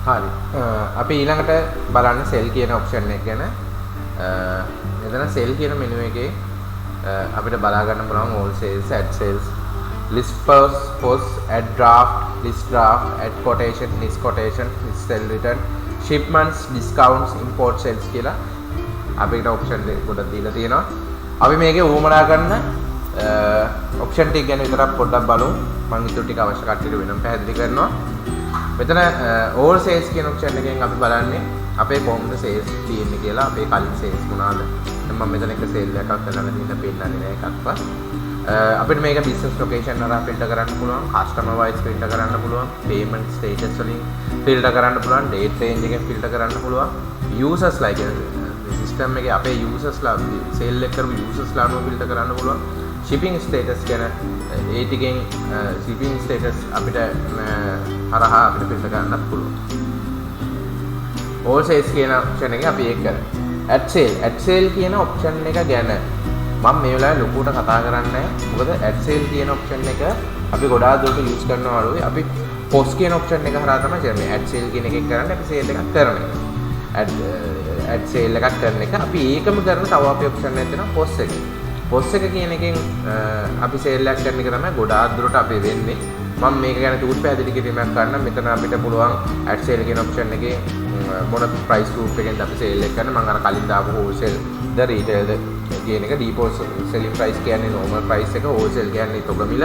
හරි. අපි ඊළඟට බලන්න සෙල් කියන ඔප්ෂන් එක ගැන. මෙතන සෙල් කියන මෙනු එකේ අපිට බලා ගන්න පුළුවන් all sales, add sales, list post, add draft, list draft, add quotation, list quotation, list sell return, shipments, discounts, import sales කියලා අපිට ඔප්ෂන් දෙක ගොඩක් දීලා තියෙනවා. අපි මේකේ උවමනා කරන ඔප්ෂන් ටික ගැන විතරක් පොඩ්ඩක් බලමු. මම ඊට ටික අවශ්‍ය කට්ටියට වෙනම පැහැදිලි කරනවා. මෙතන all sales කියන ඔප්ෂන් එකෙන් අපි බලන්නේ අපේ කොහොමද sales තියෙන්නේ කියලා. අපේ කලින් sales මොනවාද? දැන් මම මෙතන එක sale එකක් කරලා තියෙන පෙන්නන්නේ නැහැ එකක්වත්. අපිට මේක business location හරහා filter කරන්න පුළුවන්, customer wise filter කරන්න පුළුවන්, payment status වලින් filter කරන්න පුළුවන්, date range එකෙන් filter කරන්න පුළුවන්, users like system එකේ අපේ users ලා sale එක කරපු users ලා නෝ filter කරන්න පුළුවන්. shipping status ගැන ඒ ටිකෙන් shipping status අපිට හරහා අපිට filter කරන්නත් පුළුවන්. all sales කියන option එක අපි ඒක කරා. add sale කියන option එක ගැන මම මේ වෙලාවේ ලොකුට කතා කරන්නේ නැහැ. මොකද add sale කියන option එක අපි ගොඩාක් දුරට use කරනවා වලුයි. අපි post කියන option එක හරහා තමයි කරන්නේ. add sale කියන එකෙන් කරන්නේ අපි sale එකක් කරන එක. add sale එකක් කරන එක අපි ඒකම කරන තව අපේ option එකක් තියෙනවා post එක. post එක කියන එකෙන් අපි sale එකක් කරන එක තමයි ගොඩාක් දුරට අපි වෙන්නේ. මම මේක ගැන තුත් පැහැදිලි කිරීමක් කරන්න. මෙතන අපිට පුළුවන් add sale කියන option එකේ මොන price group එකෙන්ද අපි sale එක කරන්නේ. මම අර කලින් දාපු wholesale ද retail ද කියන එක default selling price කියන්නේ normal price එක, wholesale කියන්නේ තොග මිල.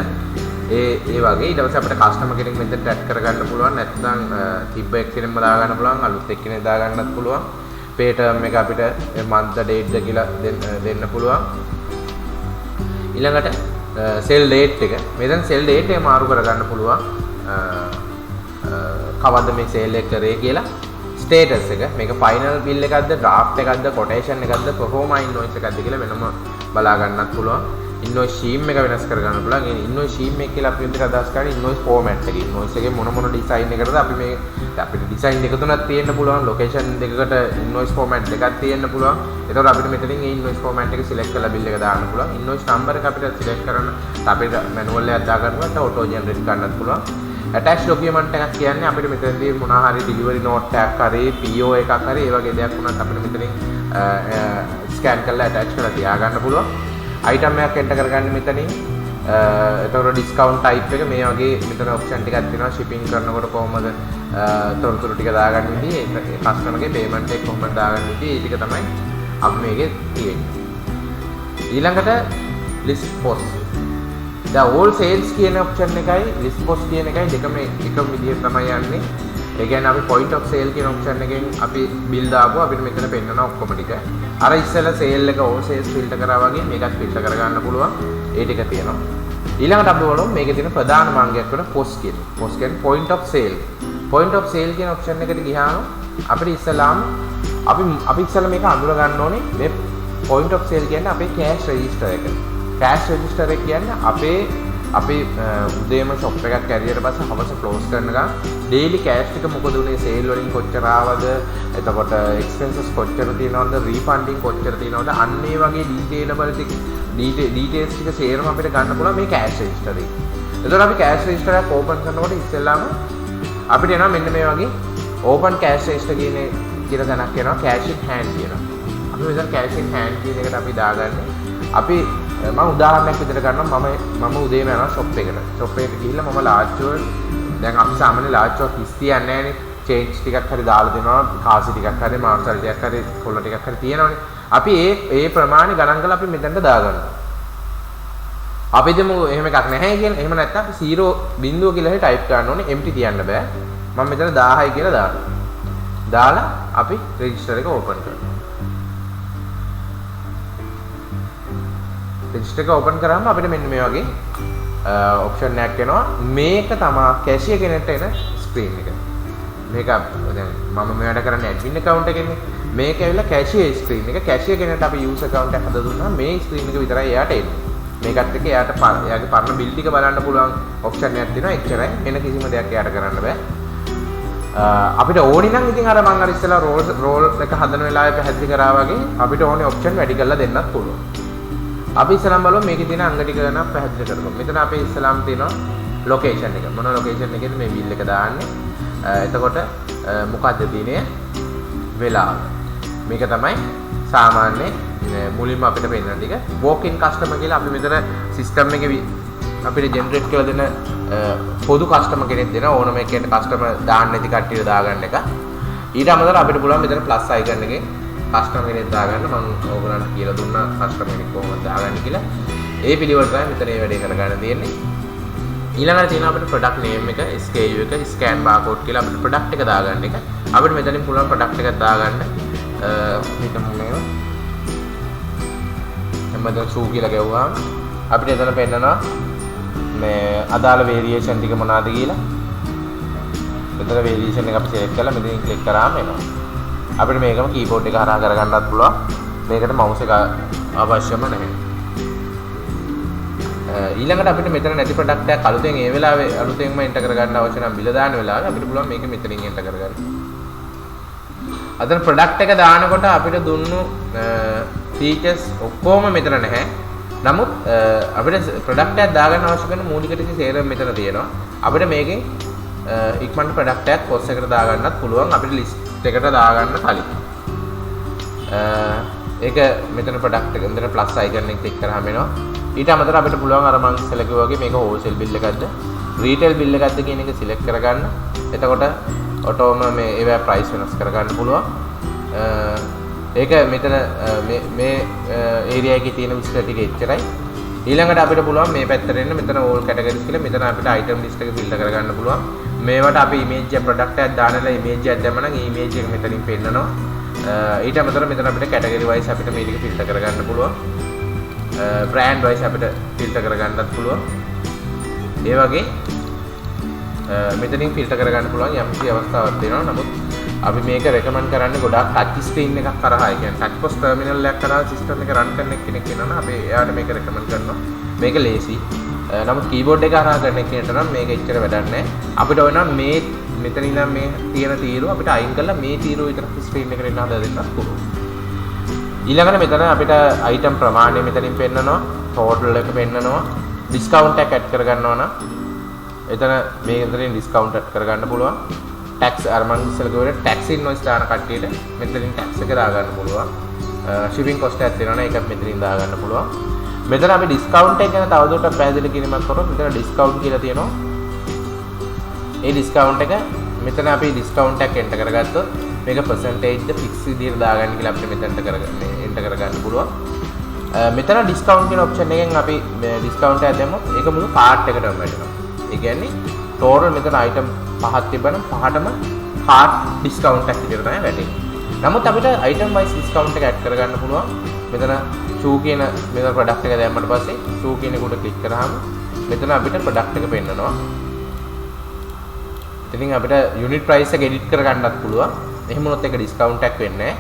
ඒ වගේ ඊට පස්සේ අපිට customer කෙනෙක් මෙතනට add කරගන්න පුළුවන්. නැත්නම් තිබ්බ එක්කෙනෙක්ම දා ගන්න පුළුවන්, අලුත් එක්කෙනෙක් දා ගන්නත් පුළුවන්. pay term එක අපිට month date ද කියලා දෙන්න පුළුවන්. ඊළඟට sell date එක. මෙතන sell date එක මාරු කරගන්න පුළුවන්. කවද්ද මේ sale එක කරේ කියලා. status එක මේක final bill එකක්ද, draft එකක්ද, quotation එකක්ද, performa invoice එකක්ද කියලා වෙනම බලා ගන්නත් පුළුවන්. invoice scheme එක වෙනස් කර ගන්න පුළුවන්. ඒ invoice scheme එක කියලා අපි විතර අදහස් කරන්නේ invoice format එක. invoice එකේ මොන design එකකටද අපි මේ අපිට design දෙක තුනක් තියෙන්න පුළුවන්. location දෙකකට invoice format දෙකක් තියෙන්න පුළුවන්. ඒතකොට අපිට මෙතනින් මේ invoice format එක select කරලා bill එක දාන්න පුළුවන්. invoice number එක අපිට select කරන්න අපිට manual එකක් දා ගන්නවත් auto generate කරන්නත් පුළුවන්. attach document එකක් කියන්නේ අපිට මෙතනදී මොනවා හරි delivery note එකක් හරි PO එකක් හරි ඒ වගේ දෙයක් වුණත් අපිට මෙතනින් scan කරලා attach කරලා තියා ගන්න පුළුවන්. item එකක් enter කරගන්න මෙතනින්. එතකොට discount type එක මේ වගේ මෙතන option ටිකක් තියෙනවා. shipping කරනකොට කොහොමද තොරතුරු ටික දාගන්න විදිහ, ඒ customer ගේ payment එක කොහොමද දාගන්න විදිහ, ඒ ටික තමයි අපි මේකේ තියෙන්නේ. ඊළඟට list post. දැන් all sales කියන option එකයි list post කියන එකයි දෙකම එකම විදිහට තමයි යන්නේ. ඒ කියන්නේ අපි point of sale කියන option එකෙන් අපි bill දාපුවා අපිට මෙතන පෙන්නන ඔක්කොම ටික. අර ඉස්සෙල්ලා sale එක all sales filter කරා වගේ මේකත් filter කරගන්න පුළුවන්. ඒ ටික තියෙනවා. ඊළඟට අපි බලමු මේකේ තියෙන ප්‍රධාන මාර්ගයක් වෙන post කියන. post කියන්නේ point of sale. point of sale කියන option එකට ගියාම අපිට ඉස්සෙල්ලාම අපි ඉස්සෙල්ලා මේක අඳුර ගන්න ඕනේ. මේ point of sale කියන්නේ අපේ cash register එක. cash register එක කියන්නේ අපේ උදේම shop එකක් කැරියට පස්සේ හවස close කරනකම් daily cash ටික මොකද උනේ, sale වලින් කොච්චර ආවද, එතකොට expenses කොච්චර තියෙනවද, refunding කොච්චර තියෙනවද, අන්න ඒ වගේ details ටික සේරම අපිට ගන්න පුළුවන් මේ cash register එකේ. එතකොට අපි cash register එක open කරනකොට ඉස්සෙල්ලාම අපිට එනවා මෙන්න මේ වගේ open cash register කියන තැනක් එනවා, cash in hand කියනවා. අපි මෙතන cash in hand කියන එකට අපි දාගන්නේ. අපි මම උදාහරණයක් විදිහට ගන්නවා. මම උදේම යනවා shop එකට. shop එකට ගිහිල්ලා මම ලාච්චුව දැන් අපි සාමාන්‍ය ලාච්චුව කිස් තියන්නේ නැහනේ. change ටිකක් හරි දාලා දෙනවා. කාසි ටිකක් හරි මාර්සල් ටිකක් හරි කොල්ල ටිකක් හරි තියෙනවනේ. අපි ඒ ප්‍රමාණය ගණන් කරලා අපි මෙතනට දාගන්නවා. අපි දෙමු එහෙම එකක් නැහැ කියලා. එහෙම නැත්නම් අපි 0 බිංදුව කියලා හරි type කරන්න ඕනේ. empty තියන්න බෑ. මම මෙතන 1000යි කියලා දානවා. දාලා අපි register එක open කරනවා. register එක open කරාම අපිට මෙන්න මේ වගේ option එකක් එනවා. මේක තමයි cashier කෙනෙක්ට එන screen එක. මේක දැන් මම මේ වැඩ කරන්නේ admin account එකෙන්නේ. මේක ඇවිල්ලා cashier screen එක. cashier කෙනෙක්ට අපි user account එකක් හදලා දුන්නා මේ screen එක විතරයි එයාට එන්නේ. මේකත් එක්ක එයාට එයාගේ පරණ bill ටික බලන්න පුළුවන් option එකක් තියෙනවා. එච්චරයි. වෙන කිසිම දෙයක් එයාට කරන්න බෑ. අපිට ඕනි නම් ඉතින් අර මම අර ඉස්සෙල්ලා roll එක හදන වෙලාවේ පැහැදිලි කරා වගේ අපිට ඕනේ option වැඩි කරලා දෙන්නත් පුළුවන්. අපි ඉස්සලම් බලමු මේකේ තියෙන අංග ටික ගැන පැහැදිලි කරමු. මෙතන අපේ ඉස්සලම් තියෙනවා location එක. මොන location එකේද මේ bill එක දාන්නේ? එතකොට මොකද්ද තියෙන්නේ වෙලාව. මේක තමයි සාමාන්‍ය මුලින්ම අපිට පෙන්නන ටික. walk in customer කියලා අපි මෙතන සිස්ටම් එකේ අපිට ජෙනරේට් කරලා දෙන පොදු කස්ටමර් කෙනෙක් දෙන ඕනම එකකට කස්ටමර් දාන්න නැති කට්ටියට දාගන්න එක. ඊට අමතරව අපිට පුළුවන් මෙතන ප්ලස් අයිකන් එකේ කස්ටමර් කෙනෙක් දාගන්න. මම ඕගොල්ලන්ට කියලා දුන්නා කස්ටමර් කෙනෙක් කොහොමද දාගන්න කියලා. ඒ පිළිවෙල තමයි මෙතන මේ වැඩේ කරගන්න තියෙන්නේ. ඊළඟට තියෙනවා අපිට product name එක, SKU එක, scan barcode කියලා අපිට product එක දාගන්න එක. අපිට මෙතනින් පුළුවන් product එකක් දාගන්න. හිතමු මේවා. එම්බද සූ කියලා ගැව්වම අපිට එතන පෙන්නනවා මේ අදාළ වේරියේෂන් ටික මොනවාද කියලා. මෙතන වේරියේෂන් එක අපි select කරලා මෙතනින් click කරාම එනවා. අපිට මේකම keyboard එක හරහා කරගන්නත් පුළුවන්. මේකට mouse එක අවශ්‍යම නැහැ. ඊළඟට අපිට මෙතන නැති ප්‍රොඩක්ට් එකක් අලුතෙන් ඒ වෙලාවේ අලුතෙන්ම එන්ටර් කරගන්න අවශ්‍ය නම් බිල දාන වෙලාවේ අපිට පුළුවන් මේක මෙතනින් එන්ටර් කරගන්න. අතන ප්‍රොඩක්ට් එක දානකොට අපිට දුන්නු ෆීචර්ස් ඔක්කොම මෙතන නැහැ. නමුත් අපිට ප්‍රොඩක්ට් එකක් දාගන්න අවශ්‍ය කරන මූලික ටික සේරම මෙතන තියෙනවා. අපිට මේකෙන් ඉක්මනට ප්‍රොඩක්ට් එකක් පොස් එකට දාගන්නත් පුළුවන් අපිට ලිස්ට් එකට දාගන්න කලින්. ඒක මෙතන ප්‍රොඩක්ට් එක මෙතන ප්ලස් අයිකන් එක ක්ලික් කරාම එනවා. ඊට අමතරව අපිට පුළුවන් අර මම select කරුවා වගේ මේක wholesale bill එකක්ද retail bill එකක්ද කියන එක select කරගන්න. එතකොට ඔටෝම මේ ඒවා price වෙනස් කරගන්න පුළුවන්. ඒක මෙතන මේ area එකේ තියෙන විස්තර ටික එච්චරයි. ඊළඟට අපිට පුළුවන් මේ පැත්තට එන්න මෙතන all categories කියලා මෙතන අපිට item list එක filter කරගන්න පුළුවන්. මේවට අපි image එක product එකක් දානලා image එකක් දැම්ම නම් ඒ image එක මෙතනින් පෙන්නනවා. ඊට අමතරව මෙතන අපිට category wise අපිට මේ ටික filter කරගන්න පුළුවන්. brand wise අපිට filter කරගන්නත් පුළුවන්. ඒ වගේ මෙතනින් filter කරගන්න පුළුවන් යම් කිසි අවස්ථාවක් දෙනවා. නමුත් අපි මේක recommend කරන්නේ ගොඩාක් touch screen එකක් කරහා. ඒ කියන්නේ touch post terminal එකක් කරහා system එක run කරන කෙනෙක් ඉන්නවා නම් අපි එයාට මේක recommend කරනවා. මේක lazy. නමුත් keyboard එක හරහා කරන කෙනෙක්ට නම් මේක එච්චර වැඩක් නැහැ. අපිට ඕන නම් මේ මෙතන ඉඳන් මේ තියෙන තීරුව අපිට අයින් කරලා මේ තීරුව විතර screen එකට එන්න හදලා දෙන්නත් පුළුවන්. ඊළඟට මෙතන අපිට item ප්‍රමාණය මෙතනින් පෙන්නනවා, total එක පෙන්නනවා, discount එක add කරගන්නවා නම් එතන මේ මෙතනින් discount add කරගන්න පුළුවන්. tax අර මම ඉස්සෙල්ලා කිව්වේ tax invoice දාන කට්ටියට මෙතනින් tax එක දාගන්න පුළුවන්. shipping cost එකක් දෙනවා නම් ඒකත් මෙතනින් දාගන්න පුළුවන්. මෙතන අපි discount එක ගැන තවදුරටත් පැහැදිලි කිරීමක් කරොත් මෙතන discount කියලා තියෙනවා. ඒ discount එක මෙතන අපි discount එකක් enter කරගත්තොත් මේක percentage ද fix විදිහට දාගන්න කියලා අපිට මෙතනට enter කරගන්න පුළුවන්. මෙතන discount කියන option එකෙන් අපි discount එක දැම්මොත් ඒක මුළු cart එකටම වැටෙනවා. ඒ කියන්නේ total මෙතන item පහක් තිබ්බනම් පහටම cart discount එකක් විදිහට තමයි වැටෙන්නේ. නමුත් අපිට item wise discount එක add කරගන්න පුළුවන්. මෙතන shoe කියන මෙතන product එක දැම්මට පස්සේ shoe කියන එකට click කරාම මෙතන අපිට product එක පෙන්නනවා. ඉතින් අපිට unit price එක edit කරගන්නත් පුළුවන්. එහෙම වුණොත් ඒක discount එකක් වෙන්නේ නැහැ.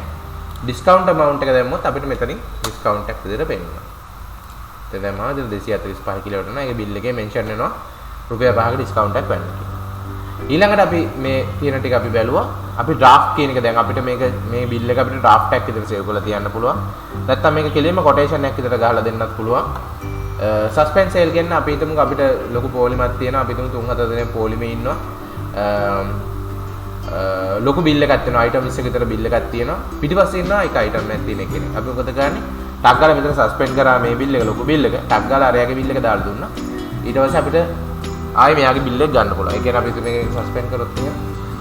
discount amount එක දැම්මොත් අපිට මෙතනින් discount එකක් විදිහට පෙන්නනවා. එතන දැම්මම 245 කියලා වටනවා. ඒක bill එකේ mention වෙනවා. රුපියල් 5ක discount එකක් වෙන්න කියලා. ඊළඟට අපි මේ තියෙන ටික අපි බැලුවා. අපි draft කියන එක දැන් අපිට මේක මේ bill එක අපිට draft එකක් විදිහට save කරලා තියන්න පුළුවන්. නැත්නම් මේක කෙලින්ම quotation එකක් විදිහට ගහලා දෙන්නත් පුළුවන්. suspense sale කියන්නේ අපි හිතමුකෝ අපිට ලොකු පොලිමක් තියෙනවා. අපි හිතමු 3-4 දෙනෙක් පොලිමේ ඉන්නවා. ලොකු බිල් එකක් තියෙනවා item 20 ක විතර බිල් එකක් තියෙනවා පිටිපස්සේ ඉන්නවා එක item එකක් තියෙන කෙනෙක් අපි මොකද කරන්නේ ටක් ගාලා මෙතන සස්පෙන්ඩ් කරා මේ බිල් එක ලොකු බිල් එක ටක් ගාලා අරයාගේ බිල් එක දාලා දුන්නා ඊට පස්සේ අපිට ආයේ මෙයාගේ බිල් එක ගන්න පුළුවන් ඒ කියන්නේ අපි මේක සස්පෙන්ඩ් කරොත් එහෙනම්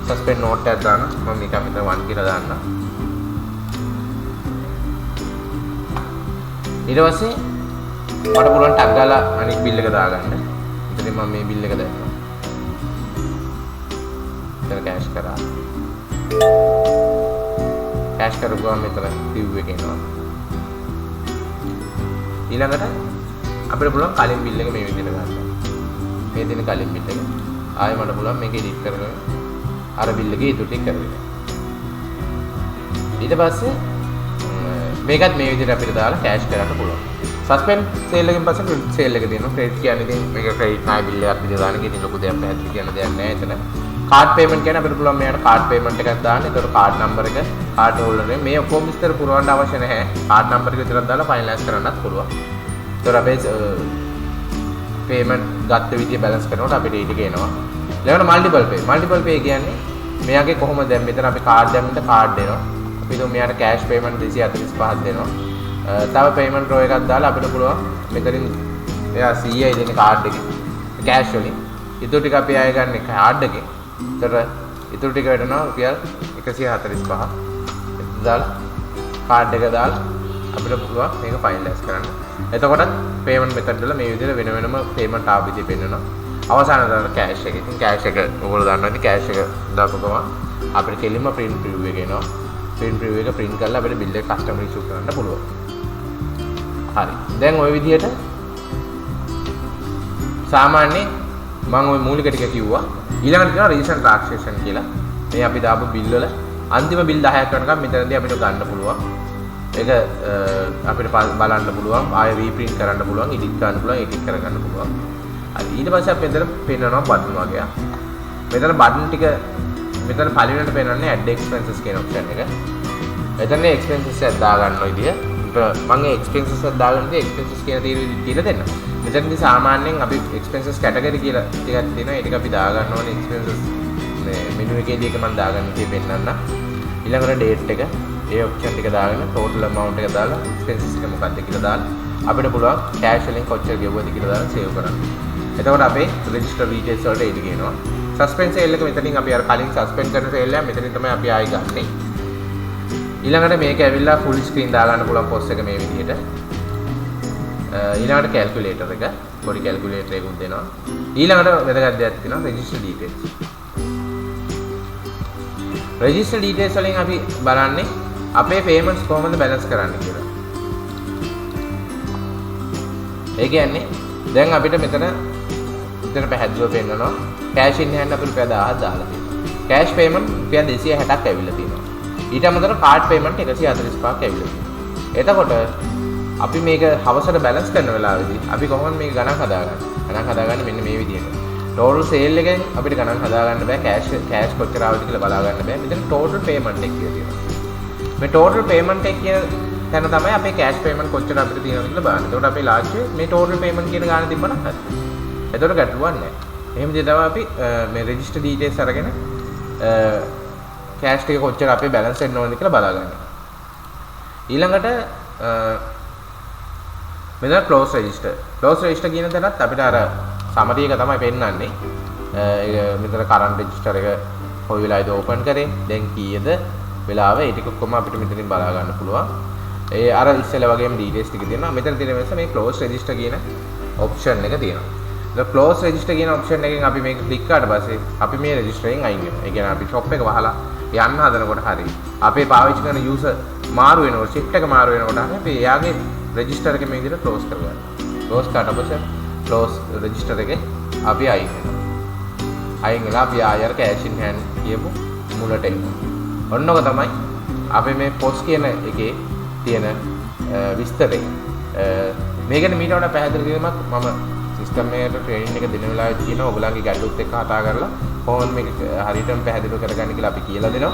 සස්පෙන්ඩ් නෝට් එකක් දාන්න මම මේක මෙතන 1 කියලා දාන්න ඊට පස්සේ මට පුළුවන් ටක් ගාලා අනිත් බිල් එක දාගන්න ඉතින් මම මේ බිල් එක දැම්මා कैश करा कैश करूँगा मैं तरह रिव्यू के ना ඊළඟට අපිට පුළුවන් කලින් බිල් එක මේ විදිහට ගන්න. මේ දින කලින් බිල් එක ආයෙ මට පුළුවන් මේක එඩිට් කරගෙන අර බිල් එකේ ඉතුරු ටික කරගෙන. ඊට පස්සේ මේකත් මේ විදිහට අපිට දාලා කෑෂ් කරන්න පුළුවන්. සස්පෙන්ඩ් සේල් එකෙන් පස්සේ ක්‍රෙඩිට් සේල් එක දෙනවා. ක්‍රෙඩිට් කියන්නේ ඉතින් මේක ක්‍රෙඩිට් නායි බිල් එකක් විදිහට දාන එක ඉතින් ලොකු දෙයක් පැහැදිලි කියන්න දෙයක් නැහැ එතන. කාඩ් පේමන්ට් කියන්නේ අපිට පුළුවන් මෙයාට කාඩ් පේමන්ට් එකක් දාන්න. ඒකට කාඩ් නම්බර් එක, කාඩ් හෝල්ඩර් එක මේ ඔක්කොම විස්තර පුරවන්න අවශ්‍ය නැහැ. කාඩ් නම්බර් එක විතරක් දාලා ෆයිනලයිස් කරන්නත් පුළුවන්. ඒතර අපි පේමන්ට් ගත්ත විදිය බැලන්ස් කරනකොට අපිට ඊට කියනවා. ඊළඟට මල්ටිපල් පේ. මල්ටිපල් පේ කියන්නේ මෙයාගේ කොහොමද දැන් මෙතන අපි කාඩ් දැම්මද කාඩ් දෙනවා. අපි හිතමු මෙයාට කෑෂ් පේමන්ට් 245ක් දෙනවා. තව පේමන්ට් රෝ එකක් දාලා අපිට පුළුවන් මෙතනින් එයා 100යි දෙන්නේ කාඩ් එකේ. කෑෂ් වලින්. ඊටු ටික අපි ආයෙ ගන්න කාඩ් එකේ. ඒතර ඊටු ටික වෙනවා රුපියල් 145. දාලා කාඩ් එක දාලා අපිට පුළුවන් මේක ෆයිනලයිස් කරන්න. එතකොට පේමන්ට් මෙතඩ් වල මේ විදිහට වෙන වෙනම පේමන්ට් ආපිති පෙන්නනවා. අවසාන දාන කෑෂ් එක. ඉතින් කෑෂ් එක ඔයගොල්ලෝ දන්නවා ඉතින් කෑෂ් එක දාපුවම අපිට කෙලින්ම print preview එක එනවා. print preview එක print කරලා අපිට bill එක customer issue කරන්න පුළුවන්. හරි. දැන් ওই විදිහට සාමාන්‍යයෙන් මම ওই මූලික ටික කිව්වා. ඊළඟට තියෙනවා recent transaction කියලා. මේ අපි දාපු bill වල අන්තිම bill 10ක් වෙනකම් මෙතනදී අපිට ගන්න පුළුවන්. ඒක අපිට බලන්න පුළුවන්. ආයෙ reprint කරන්න පුළුවන්, edit කරන්න පුළුවන්, edit කරගන්න පුළුවන්. හරි. ඊට පස්සේ අපි මෙතන පෙන්නනවා button වගේ. මෙතන button ටික මෙතන පළවෙනිට පෙන්නන්නේ add expenses කියන option එක. එතන expenses එක දා ගන්න විදිය. මම expenses එක දාගන්න ඉතින් expenses කියන තීර විදිහ කියලා දෙන්න. මෙතනදී සාමාන්‍යයෙන් අපි expenses category කියලා ටිකක් තියෙනවා. ඒක අපි දා ගන්න ඕනේ expenses මේ menu එකේදී එක මම දාගන්න ඉතින් පෙන්නන්න. ඊළඟට date එක ඒ option ටික දාගෙන total amount එක දාලා expenses එක මොකක්ද කියලා දාලා අපිට පුළුවන් cash වලින් කොච්චර ගෙවුවද කියලා දාලා save කරන්න. එතකොට අපේ register details වලට එළි කියනවා. suspend sale එක මෙතනින් අපි අර කලින් suspend කරන sale එක මෙතනින් තමයි අපි ආයි ගන්නෙ. ඊළඟට මේක ඇවිල්ලා full screen දාගන්න පුළුවන් post එක මේ විදිහට. ඊළඟට calculator එක පොඩි calculator එකක් දෙනවා. ඊළඟට වැදගත් දෙයක් තියෙනවා register details. register details වලින් අපි බලන්නේ අපේ payments කොහොමද balance කරන්න කියලා. ඒ කියන්නේ දැන් අපිට මෙතන පැහැදිලිව පෙන්නනවා cash in hand අපිට රුපියල් 1000ක් දාලා තියෙනවා. cash payment රුපියල් 260ක් ඇවිල්ලා තියෙනවා. ඊට අමතරව card payment 145ක් ඇවිල්ලා තියෙනවා. එතකොට අපි මේක හවසට balance කරන වෙලාවේදී අපි කොහොමද මේක ගණන් හදාගන්නේ? ගණන් හදාගන්නේ මෙන්න මේ විදිහට. total sale එකෙන් අපිට ගණන් හදාගන්න බෑ. cash කොච්චර ආවද කියලා බලා ගන්න බෑ. මෙතන total payment එක කියලා තියෙනවා. මේ total payment එක කියන තැන තමයි අපේ cash payment කොච්චර අපිට තියෙනවද කියලා බලන්න. එතකොට අපේ last මේ total payment කියන ගාන තිබ්බනම් හරි. එතකොට ගැටලුවක් නැහැ. එහෙම දෙයක් තමයි අපි මේ register details අරගෙන cash ටික කොච්චර අපේ balance වෙන්න ඕනද කියලා බලා ගන්න. ඊළඟට මෙතන close register. close register කියන තැනත් අපිට අර summary එක තමයි පෙන්නන්නේ. මෙතන current register එක කොයි වෙලාවේද open කරේ, දැන් කීයද වෙලාව, ඒ ටික කොහොම අපිට මෙතනින් බලා ගන්න පුළුවන්. ඒ අර ඉස්සෙල්ලා වගේම details ටික තියෙනවා. මෙතන තියෙන වෙනස මේ close register කියන option එක තියෙනවා. ඒ close register කියන option එකෙන් අපි මේක click කරාට පස්සේ අපි මේ register එකෙන් අයින් වෙනවා. ඒ කියන්නේ අපි shop එක වහලා යන්න හදනකොට හරි අපේ පාවිච්චි කරන user මාරු වෙනකොට shift එක මාරු වෙනකොට අපි එයාගේ register එක මේ විදිහට close කරගන්නවා. close කරාට පස්සේ close register එකේ අපි අයින් වෙනවා. අයින් වෙලා අපි ආයෙ අර cash in hand කියපු මුලට එනවා. ඔන්නෝක තමයි අපේ මේ POS කියන එකේ තියෙන විස්තරය. මේකෙන් මීට වඩා පැහැදිලි කිරීමක් මම සිස්ටම් එකට ට්‍රේනින් එක දෙන වෙලාවෙදී කියනවා ඔයගලගේ ගැටලුත් එක්ක කතා කරලා කොහොමද මේක හරියටම පැහැදිලි කරගන්න කියලා අපි කියලා දෙනවා.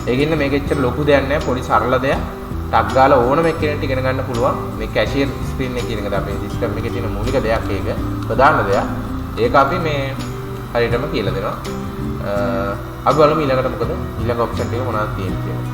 ඒකින්න මේක එච්චර ලොකු දෙයක් නෑ, පොඩි සරල දෙයක්. ටක් ගාලා ඕනම කෙනෙක්ට ඉගෙන ගන්න පුළුවන්. මේ කැෂියර් ස්ක්‍රීන් එක කියන එක අපේ සිස්ටම් එකේ තියෙන මූලික දෙයක් ඒක. ප්‍රධාන දෙයක්. ඒක අපි මේ හරියටම කියලා දෙනවා. අපි බලමු ඊළඟට මොකද ඊළඟ ඔප්ෂන් එක මොනවද තියෙන්නේ කියලා.